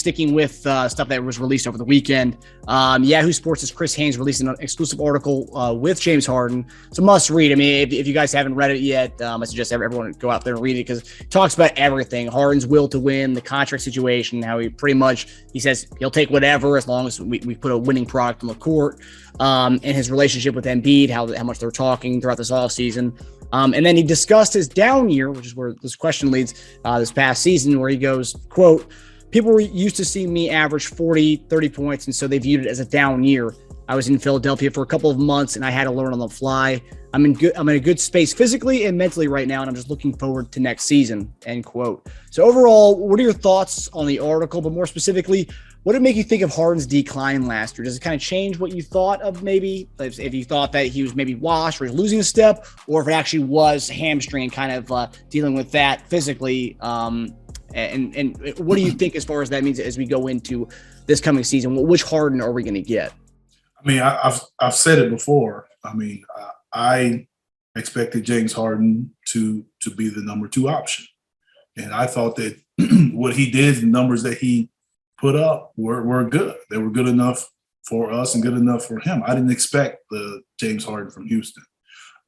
sticking with stuff that was released over the weekend. Yahoo Sports' Chris Haynes released an exclusive article with James Harden. It's a must read. I mean, if you guys haven't read it yet, I suggest everyone go out there and read it because it talks about everything. Harden's will to win, the contract situation, how he says he'll take whatever as long as we put a winning product on the court, and his relationship with Embiid, how much they're talking throughout this offseason. And then he discussed his down year, which is where this question leads, this past season, where he goes, quote, "People were used to seeing me average 40, 30 points, and so they viewed it as a down year. I was in Philadelphia for a couple of months, and I had to learn on the fly. I'm in a good space physically and mentally right now, and I'm just looking forward to next season," end quote. So overall, what are your thoughts on the article, but more specifically, what did it make you think of Harden's decline last year? Does it kind of change what you thought of maybe, if you thought that he was maybe washed or losing a step, or if it actually was hamstring kind of dealing with that physically? And what do you think as far as that means as we go into this coming season? Which Harden are we going to get? I mean, I've said it before. I mean, I expected James Harden to be the number 2 option. And I thought that what he did, the numbers that he put up were good. They were good enough for us and good enough for him. I didn't expect the James Harden from Houston.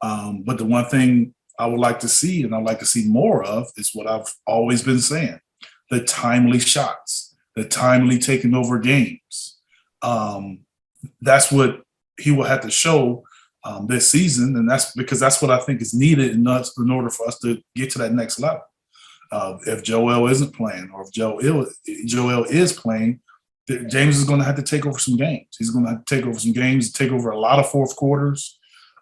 But the one thing I would like to see, and I'd like to see more of, is what I've always been saying: the timely shots, the timely taking over games. That's what he will have to show this season, and that's because that's what I think is needed in order for us to get to that next level. If Joel isn't playing, or if Joel is playing, James is going to have to take over some games. He's going to have to take over some games, take over a lot of fourth quarters.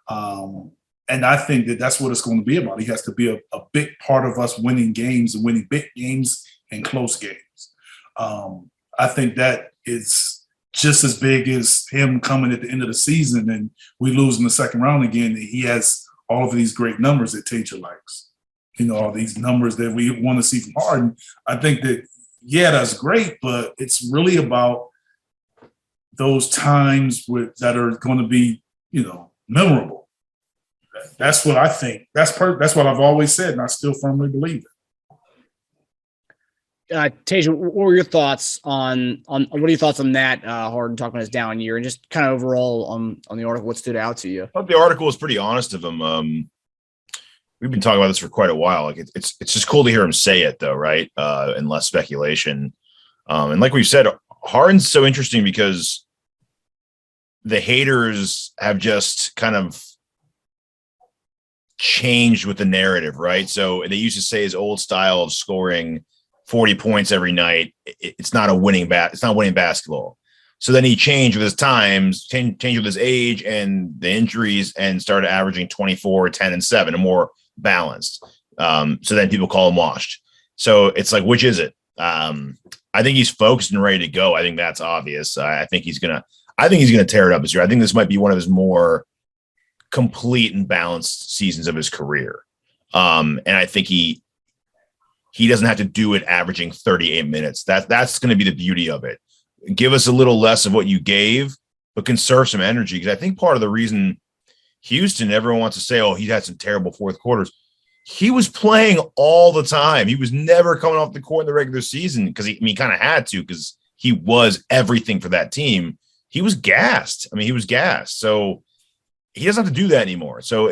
And I think that that's what it's going to be about. He has to be a big part of us winning games and winning big games and close games. I think that is just as big as him coming at the end of the season and we lose in the second round again. And he has all of these great numbers that Teja likes. You know, all these numbers that we want to see from Harden. I think that, yeah, that's great, but it's really about those times that are going to be, memorable. That's what I think. That's what I've always said, and I still firmly believe it. Teja, what were your thoughts on what are your thoughts on that Harden talking about his down year and just kind of overall on the article? What stood out to you? I thought the article was pretty honest of him. We've been talking about this for quite a while. Like it's just cool to hear him say it, though, right? And less speculation. And like we've said, Harden's so interesting because the haters have just kind of changed with the narrative, right? So they used to say his old style of scoring 40 points every night, it's not winning basketball. So then he changed with his times, changed with his age and the injuries, and started averaging 24, 10, and 7, and more balanced. So then people call him washed. So it's like, which is it? I think he's focused and ready to go. I think that's obvious. I think he's gonna tear it up this year. I think this might be one of his more complete and balanced seasons of his career. And I think he doesn't have to do it averaging 38 minutes. That's going to be the beauty of it. Give us a little less of what you gave, but conserve some energy. Because I think part of the reason Houston, everyone wants to say, oh, he had some terrible fourth quarters. He was playing all the time. He was never coming off the court in the regular season because he kind of had to, because he was everything for that team. He was gassed. So he doesn't have to do that anymore. So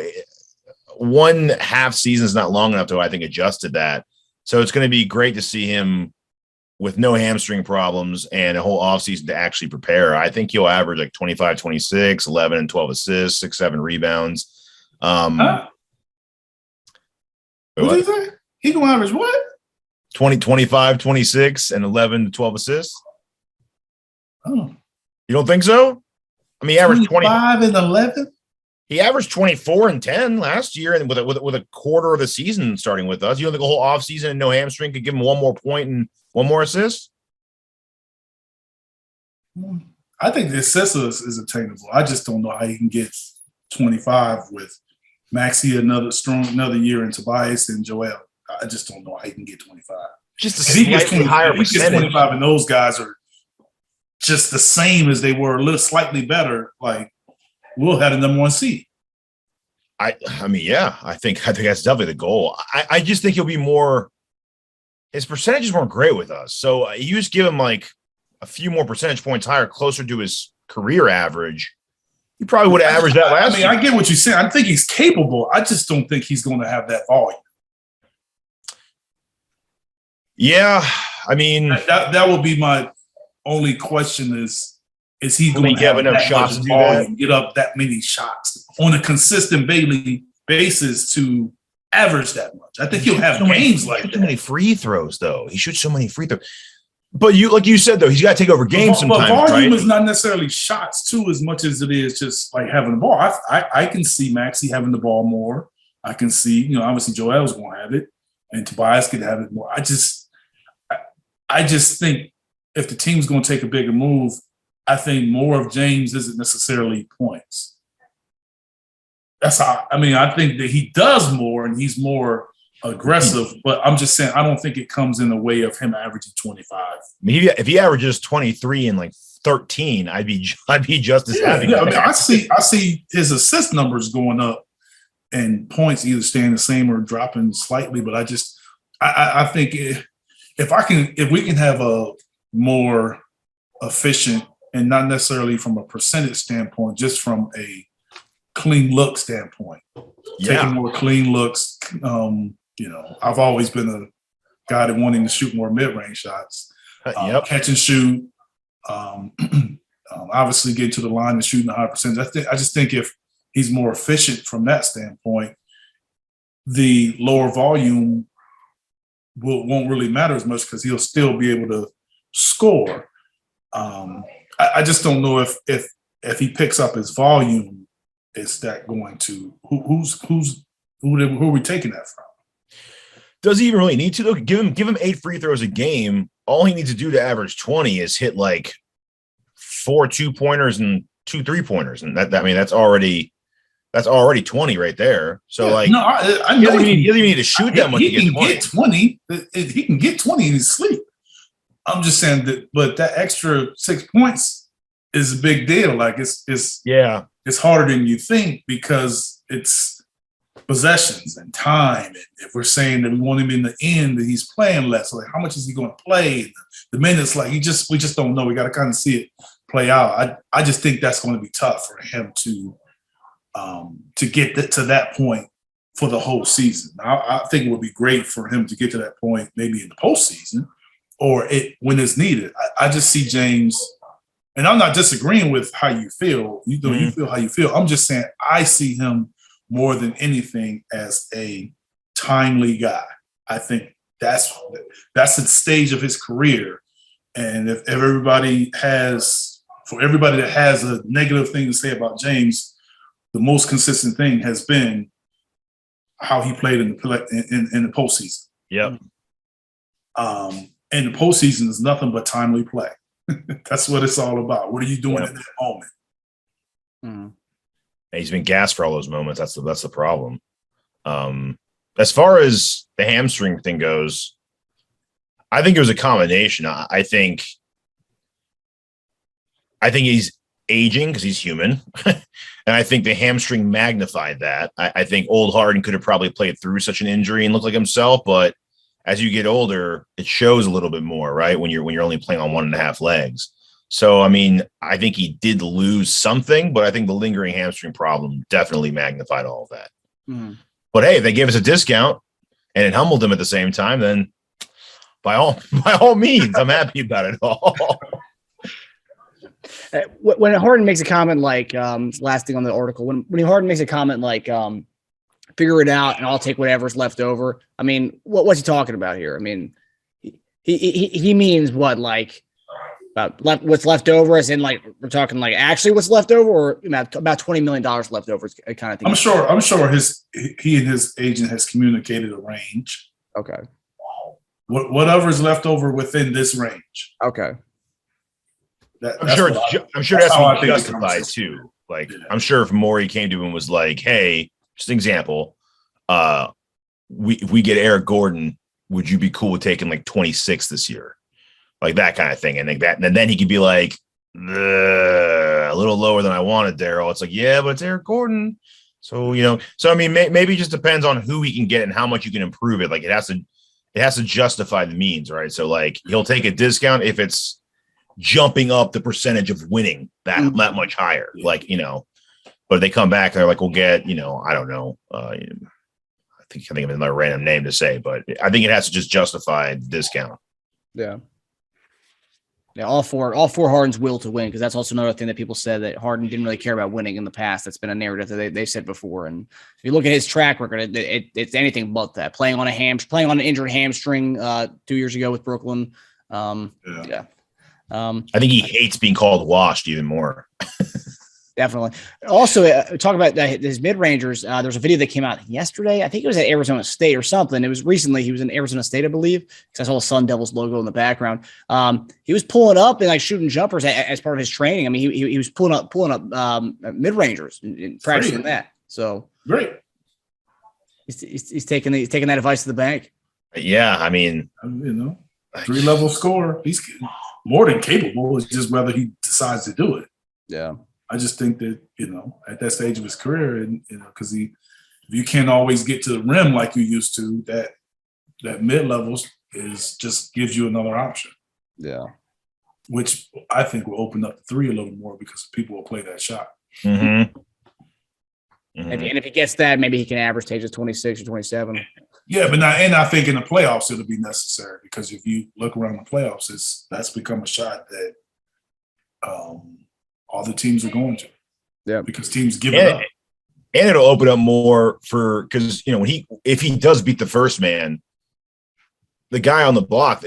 one half season is not long enough to, I think, adjust to that. So it's going to be great to see him with no hamstring problems and a whole offseason to actually prepare. I think he'll average like 25, 26, 11 and 12 assists, 6, 7 rebounds. What did you say? He going to average what? 20, 25, 26, and 11 to 12 assists. Oh. You don't think so? I mean, he averaged 25 and 11? He averaged 24 and 10 last year, and with a quarter of the season starting with us. You don't think a whole offseason and no hamstring could give him one more point and one more assist? I think the assist is attainable. I just don't know how he can get 25 with Maxey another year, and Tobias and Joel. I just don't know how he can get 25. Just a slightly higher percentage. He gets 25, and those guys are just the same as they were, a little slightly better. Like, we'll have the number 1 seed. I mean, yeah, I think that's definitely the goal. I just think he'll be more his percentages weren't great with us. So you just give him like a few more percentage points higher, closer to his career average. He probably would have averaged that last year. I get what you're saying. I think he's capable. I just don't think he's going to have that volume. Yeah, I mean, that would be my only question: is he going to have enough shots to do that? Get up that many shots on a consistent daily basis to average that much? I think he'll have games like that. Too many free throws, though. He shoots so many free throws. But like you said, though, he's got to take over games sometimes. But volume right? is not necessarily shots too, as much as it is just like having the ball. I can see Maxey having the ball more. I can see, obviously Joel's going to have it, and Tobias could have it more. I just think if the team's going to take a bigger move, I think more of James isn't necessarily points. That's how. I mean, I think that he does more and he's more aggressive, but I'm just saying I don't think it comes in the way of him averaging 25. I mean, if he averages 23 and like 13, I'd be just as happy. Yeah, I mean, I see his assist numbers going up and points either staying the same or dropping slightly, but I think if we can have a more efficient, and not necessarily from a percentage standpoint, just from a clean look standpoint, taking more clean looks. I've always been a guy that wanting to shoot more mid-range shots, catch and shoot. Obviously, get to the line and shooting a high percentage. I just think if he's more efficient from that standpoint, the lower volume won't really matter as much because he'll still be able to score. I just don't know if he picks up his volume, is that going to who are we taking that from? Does he even really need to? Look, give him 8 free throws a game. All he needs to do to average 20 is hit like 4 2-pointers and 2 3-pointers, and that's already 20 right there. So I know he doesn't even need to shoot that much. He can get 20. He can get 20 in his sleep. I'm just saying that, but that extra 6 points is a big deal. Like it's harder than you think because it's possessions and time. And if we're saying that we want him in the end, that he's playing less, like how much is he going to play? The minutes, like we just don't know. We got to kind of see it play out. I just think that's going to be tough for him to get to that point for the whole season. I think it would be great for him to get to that point maybe in the postseason or when it's needed. I just see James, and I'm not disagreeing with how you feel. You feel how you feel. I'm just saying I see him more than anything as a timely guy. I think that's the stage of his career. And if everybody that has a negative thing to say about James, the most consistent thing has been how he played in the postseason. Yep. And the postseason is nothing but timely play. That's what it's all about. What are you doing at that moment? Mm-hmm. He's been gassed for all those moments. That's the problem. As far as the hamstring thing goes, I think it was a combination. I think he's aging because he's human. And I think the hamstring magnified that. I think old Harden could have probably played through such an injury and looked like himself, but as you get older, it shows a little bit more, right? When you're only playing on 1.5 legs. So, I mean, I think he did lose something, but I think the lingering hamstring problem definitely magnified all of that. Mm-hmm. But hey, if they gave us a discount and it humbled him at the same time, then by all means, I'm happy about it all. When Harden makes a comment like last thing on the article, when Harden makes a comment like figure it out and I'll take whatever's left over. I mean, what's he talking about here? I mean, he means what, like about what's left over, as in like we're talking like actually what's left over, or about $20 million left over kind of thing. I'm sure he and his agent has communicated a range. Okay. Whatever is left over within this range. Okay. I'm sure that's how I justified too. Like, yeah. I'm sure if Morey came to him and was like, "Hey, just an example, we get Eric Gordon. Would you be cool with taking like 26 this year?" Like that kind of thing. And then he could be like, a little lower than I wanted, Daryl. It's like, yeah, but it's Eric Gordon. So, I mean, maybe it just depends on who he can get and how much you can improve it. Like it has it has to justify the means, right? So like he'll take a discount if it's jumping up the percentage of winning that much higher. Like, but if they come back, they're like, we'll get, I don't know. I think of another random name to say, but I think it has to just justify the discount. Yeah. Yeah, all four Harden's will to win, because that's also another thing that people said, that Harden didn't really care about winning in the past. That's been a narrative that they said before. And if you look at his track record, it's anything but that. Playing on an injured hamstring 2 years ago with Brooklyn. Yeah. I think he hates being called washed even more. Definitely. Also, talk about his mid-rangers. There's a video that came out yesterday. I think it was at Arizona State or something. It was recently. He was in Arizona State, I believe, because I saw the Sun Devils logo in the background. He was pulling up and like shooting jumpers as part of his training. I mean, he was pulling up mid-rangers and practicing that. So great. He's taking that advice to the bank. Yeah, I mean, 3-level scorer. He's more than capable. It's just whether he decides to do it. Yeah. I just think that, at that stage of his career, and, because if you can't always get to the rim like you used to, that mid-levels just gives you another option. Yeah. Which I think will open up the three a little more, because people will play that shot. Mm-hmm. Mm-hmm. And if he gets that, maybe he can average Teja's 26 or 27. Yeah, but I think in the playoffs it'll be necessary, because if you look around the playoffs, that's become a shot that all the teams are going to. Yeah, because teams give it up. And it'll open up more because if he does beat the first man, the guy on the block,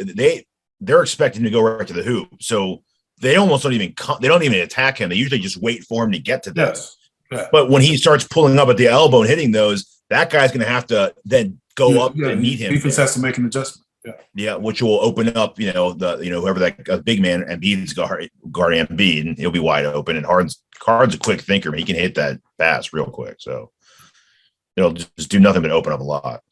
they're expecting to go right to the hoop. So they almost don't even attack him. They usually just wait for him to get to them. Yes. Yeah. But when he starts pulling up at the elbow and hitting those, that guy's going to have to then go up and meet him. Defense has to make an adjustment. Yeah, which will open up, whoever that big man Embiid's guard Embiid, and he'll be wide open. And Harden's a quick thinker. He can hit that pass real quick. So it'll just do nothing but open up a lot.